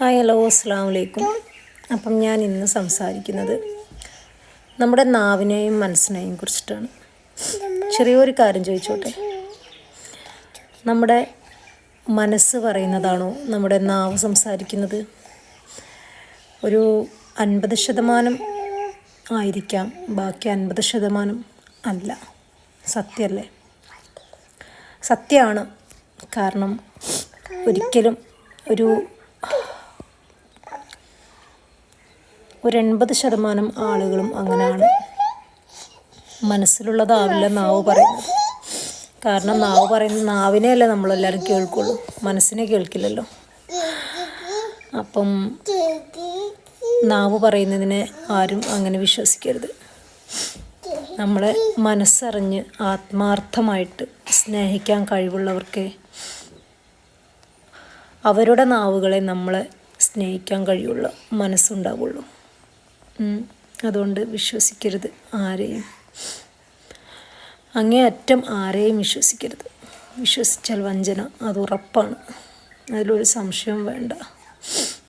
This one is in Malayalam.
ഹായ് ഹലോ അസ്സലാമു അലൈക്കും. അപ്പം ഞാൻ ഇന്ന് സംസാരിക്കുന്നത് നമ്മുടെ നാവിനെയും മനസ്സിനെയും കുറിച്ചിട്ടാണ്. ചെറിയൊരു കാര്യം ചോദിച്ചോട്ടെ, നമ്മുടെ മനസ്സ് പറയുന്നതാണോ നമ്മുടെ നാവ് സംസാരിക്കുന്നത്? ഒരു 50% ആയിരിക്കാം, ബാക്കി 50% അല്ല. സത്യമല്ലേ? സത്യമാണ്. കാരണം ഒരിക്കലും ഒരു 80% ആളുകളും അങ്ങനെയാണ്. മനസ്സിലുള്ളതാവില്ല നാവ് പറയുന്നത്. കാരണം നാവ് പറയുന്നത്, നാവിനെയല്ലേ നമ്മളെല്ലാവരും കേൾക്കുള്ളൂ, മനസ്സിനെ കേൾക്കില്ലല്ലോ. അപ്പം നാവ് പറയുന്നതിനെ ആരും അങ്ങനെ വിശ്വസിക്കരുത്. നമ്മളെ മനസ്സറിഞ്ഞ് ആത്മാർത്ഥമായിട്ട് സ്നേഹിക്കാൻ കഴിവുള്ളവർക്ക് അവരുടെ നാവുകളെ നമ്മളെ സ്നേഹിക്കാൻ കഴിയുള്ളൂ, മനസ്സുണ്ടാവുള്ളൂ. അതുകൊണ്ട് വിശ്വസിക്കരുത് ആരെയും, അങ്ങേയറ്റം ആരെയും വിശ്വസിക്കരുത്. വിശ്വസിച്ചാൽ വഞ്ചന, അത് ഉറപ്പാണ്, അതിലൊരു സംശയവും വേണ്ട.